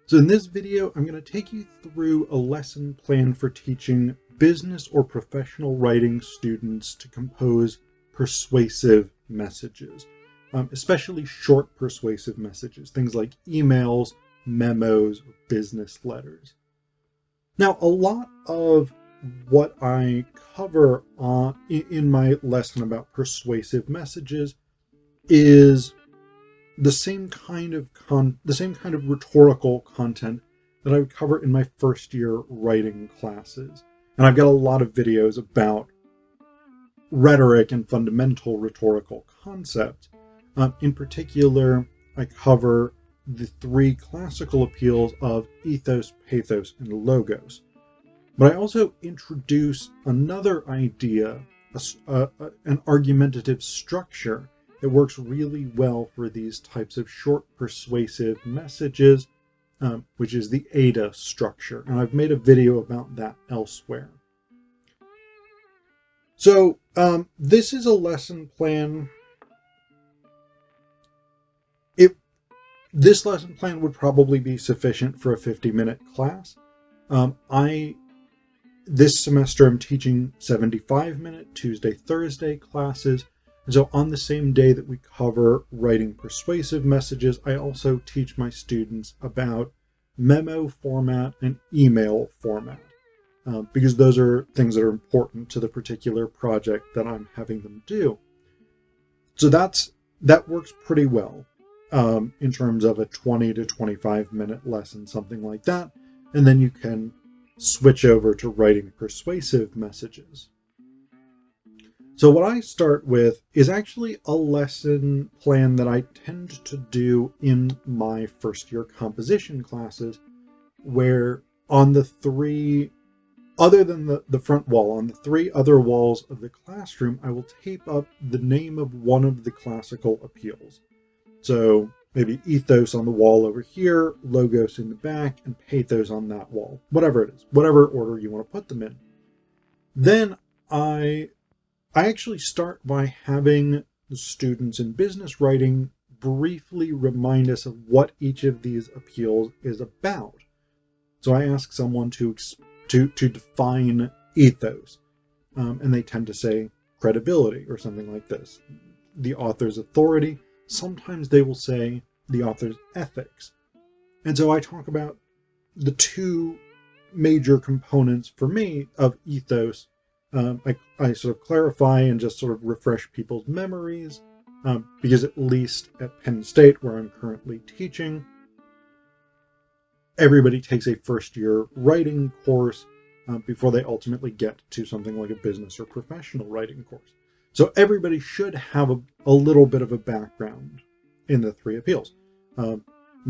So in this video, I'm going to take you through a lesson plan for teaching business or professional writing students to compose persuasive messages, especially short persuasive messages, things like emails, memos, or business letters. Now, a lot of what I cover in my lesson about persuasive messages is the same kind of rhetorical content that I would cover in my first year writing classes. And I've got a lot of videos about rhetoric and fundamental rhetorical concepts. In particular, I cover the three classical appeals of ethos, pathos, and logos. But I also introduce another idea, an argumentative structure that works really well for these types of short persuasive messages, which is the ADA structure. And I've made a video about that elsewhere. So this is a lesson plan. This lesson plan would probably be sufficient for a 50-minute class. This semester I'm teaching 75-minute Tuesday, Thursday classes. And so on the same day that we cover writing persuasive messages, I also teach my students about memo format and email format, because those are things that are important to the particular project that I'm having them do. So that works pretty well in terms of a 20 to 25-minute lesson, something like that. And then you can switch over to writing persuasive messages. So what I start with is actually a lesson plan that I tend to do in my first year composition classes, where on the three, other than the front wall, on the three other walls of the classroom, I will tape up the name of one of the classical appeals. So maybe ethos on the wall over here, logos in the back, and pathos on that wall, whatever it is, whatever order you want to put them in. Then I actually start by having the students in business writing briefly remind us of what each of these appeals is about. So I ask someone to define ethos, and they tend to say credibility or something like this. The author's authority. Sometimes they will say the author's ethics. And so I talk about the two major components for me of ethos. I sort of clarify and just sort of refresh people's memories, because at least at Penn State, where I'm currently teaching, everybody takes a first-year writing course before they ultimately get to something like a business or professional writing course. So everybody should have a little bit of a background in the three appeals. But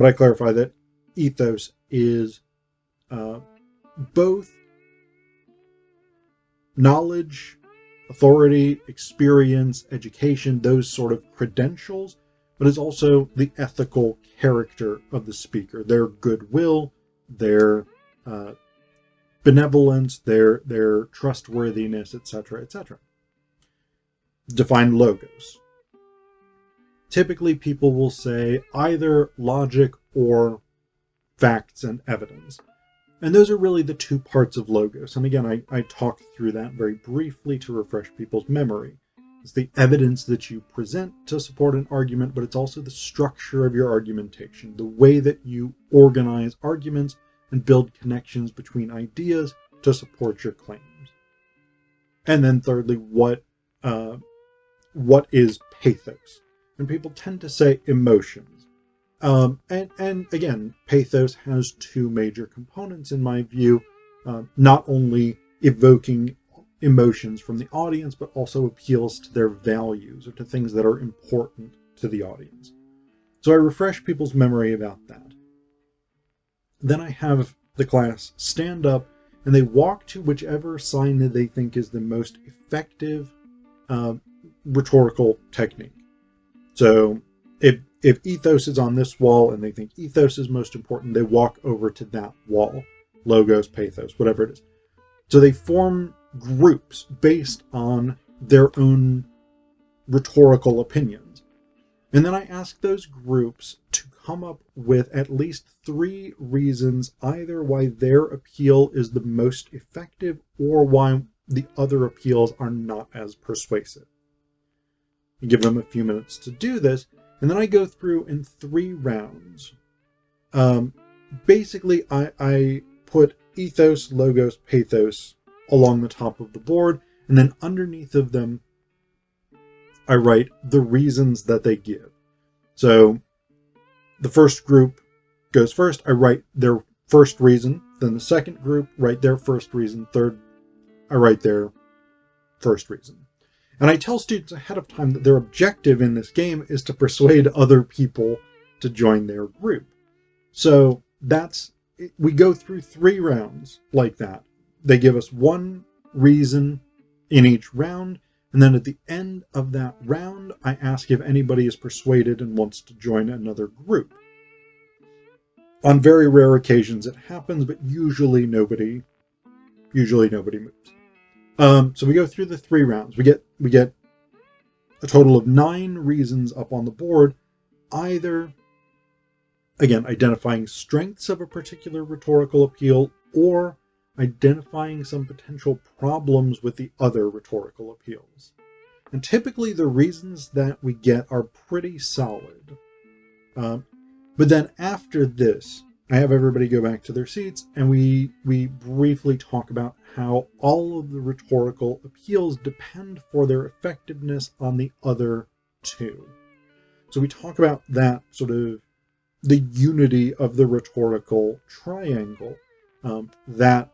I clarify that ethos is both knowledge, authority, experience, education, those sort of credentials, but it's also the ethical character of the speaker, their goodwill, their benevolence, their trustworthiness, etc., etc. Define logos. Typically, people will say either logic or facts and evidence. And those are really the two parts of logos. And again, I talked through that very briefly to refresh people's memory. It's the evidence that you present to support an argument, but it's also the structure of your argumentation, the way that you organize arguments and build connections between ideas to support your claims. And then thirdly, what is pathos? And people tend to say emotions. And again, pathos has two major components in my view, not only evoking emotions from the audience, but also appeals to their values or to things that are important to the audience. So I refresh people's memory about that. Then I have the class stand up and they walk to whichever sign that they think is the most effective rhetorical technique. So if ethos is on this wall and they think ethos is most important, they walk over to that wall. Logos, pathos, whatever it is. So they form groups based on their own rhetorical opinions. And then I ask those groups to come up with at least 3 reasons either why their appeal is the most effective or why the other appeals are not as persuasive. I give them a few minutes to do this, and then I go through in 3 rounds. Basically, I put ethos, logos, pathos along the top of the board, and then underneath of them, I write the reasons that they give. So the first group goes first. I write their first reason. Then the second group write their first reason. Third, I write their first reason. And I tell students ahead of time that their objective in this game is to persuade other people to join their group. So we go through 3 rounds like that. They give us 1 reason in each round, and then at the end of that round, I ask if anybody is persuaded and wants to join another group. On very rare occasions it happens, but usually nobody moves. So we go through the 3 rounds. We get a total of 9 reasons up on the board, either, again, identifying strengths of a particular rhetorical appeal or identifying some potential problems with the other rhetorical appeals. And typically the reasons that we get are pretty solid. But then after this, I have everybody go back to their seats, and we briefly talk about how all of the rhetorical appeals depend for their effectiveness on the other 2. So we talk about that sort of the unity of the rhetorical triangle, that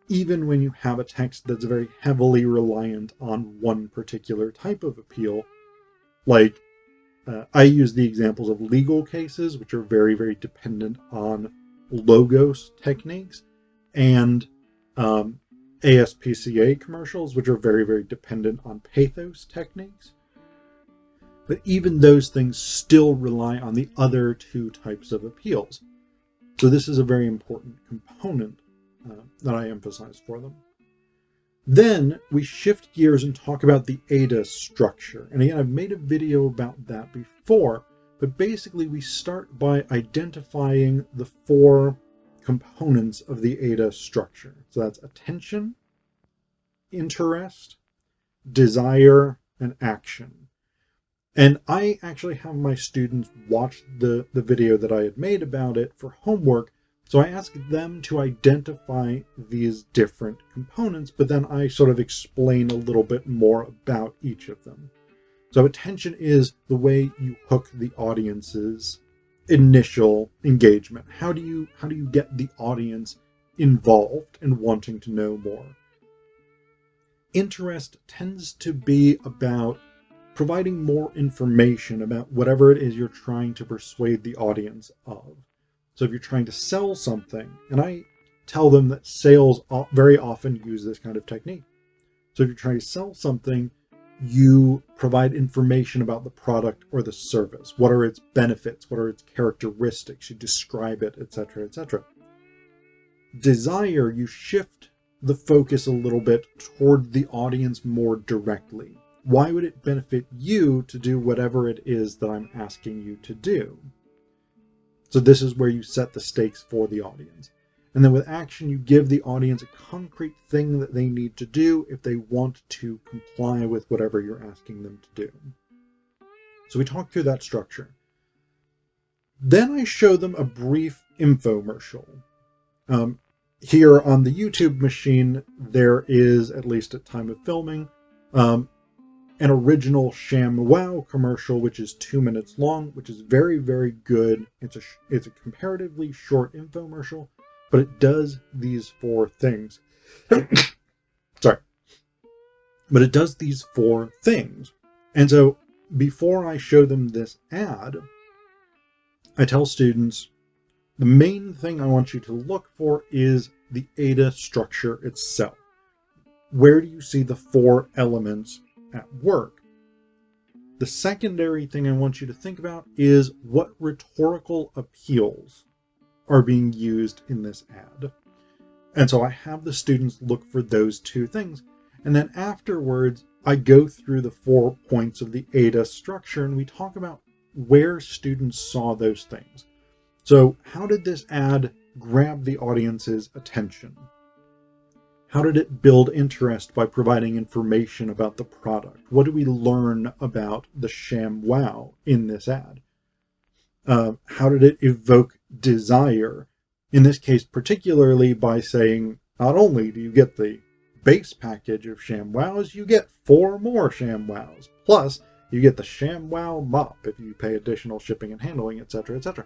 even when you have a text that's very heavily reliant on one particular type of appeal, like I use the examples of legal cases, which are very, very dependent on logos techniques, and ASPCA commercials, which are very, very dependent on pathos techniques. But even those things still rely on the other 2 types of appeals. So this is a very important component that I emphasize for them. Then we shift gears and talk about the ADA structure. And again, I've made a video about that before, but basically we start by identifying the 4 components of the ADA structure. So that's attention, interest, desire, and action. And I actually have my students watch the video that I had made about it for homework. So I ask them to identify these different components, but then I sort of explain a little bit more about each of them. So attention is the way you hook the audience's initial engagement. How do you get the audience involved and wanting to know more? Interest tends to be about providing more information about whatever it is you're trying to persuade the audience of. So if you're trying to sell something, and I tell them that sales very often use this kind of technique. So if you're trying to sell something, you provide information about the product or the service. What are its benefits? What are its characteristics? You describe it, etc., etc. Desire, you shift the focus a little bit toward the audience more directly. Why would it benefit you to do whatever it is that I'm asking you to do? So this is where you set the stakes for the audience. And then with action, you give the audience a concrete thing that they need to do if they want to comply with whatever you're asking them to do. So we talk through that structure. Then I show them a brief infomercial. Here on the YouTube machine, there is, at least at time of filming, an original ShamWow commercial, which is 2 minutes long, which is very, very good. It's a comparatively short infomercial, but it does these 4 things. Sorry. But it does these 4 things. And so before I show them this ad, I tell students, the main thing I want you to look for is the ADA structure itself. Where do you see the 4 elements at work? The secondary thing I want you to think about is what rhetorical appeals are being used in this ad. And so I have the students look for those 2 things. And then afterwards, I go through the 4 points of the ADA structure and we talk about where students saw those things. So how did this ad grab the audience's attention? How did it build interest by providing information about the product? What do we learn about the ShamWow in this ad? How did it evoke desire? In this case, particularly by saying, not only do you get the base package of ShamWows, you get 4 more ShamWows. Plus, you get the ShamWow mop if you pay additional shipping and handling, etc., etc.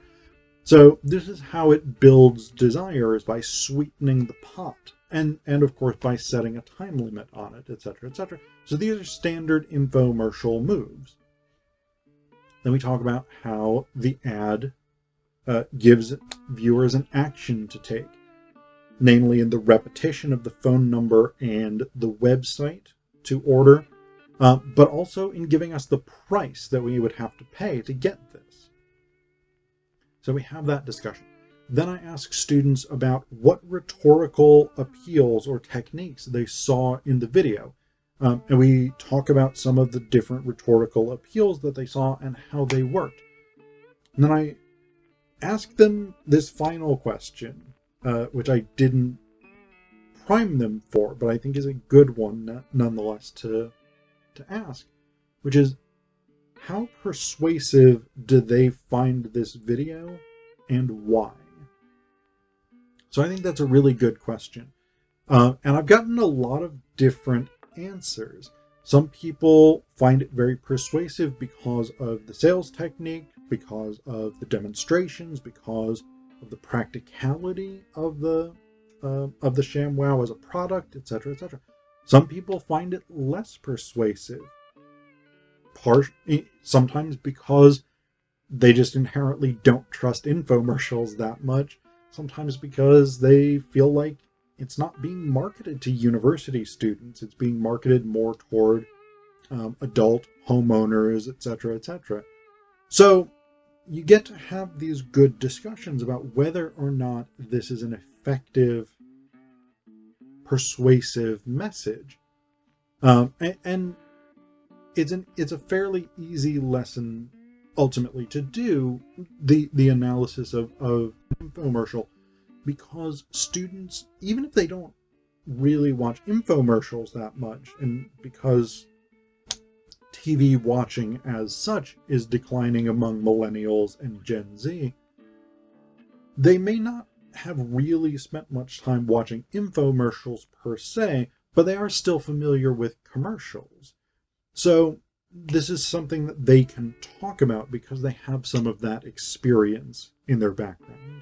So this is how it builds desire, is by sweetening the pot. And of course, by setting a time limit on it, etc., etc. So these are standard infomercial moves. Then we talk about how the ad gives viewers an action to take, namely in the repetition of the phone number and the website to order, but also in giving us the price that we would have to pay to get this. So we have that discussion. Then I ask students about what rhetorical appeals or techniques they saw in the video. And we talk about some of the different rhetorical appeals that they saw and how they worked. And then I ask them this final question, which I didn't prime them for, but I think is a good one nonetheless to ask, which is, how persuasive do they find this video and why? So I think that's a really good question. And I've gotten a lot of different answers. Some people find it very persuasive because of the sales technique, because of the demonstrations, because of the practicality of the ShamWow as a product, etc., etc. Some people find it less persuasive, sometimes because they just inherently don't trust infomercials that much, sometimes because they feel like it's not being marketed to university students. It's being marketed more toward adult homeowners, etc., etc. So you get to have these good discussions about whether or not this is an effective, persuasive message. And it's a fairly easy lesson ultimately to do, the analysis of infomercial, because students, even if they don't really watch infomercials that much, and because TV watching as such is declining among millennials and Gen Z, they may not have really spent much time watching infomercials per se, but they are still familiar with commercials. So this is something that they can talk about because they have some of that experience in their background.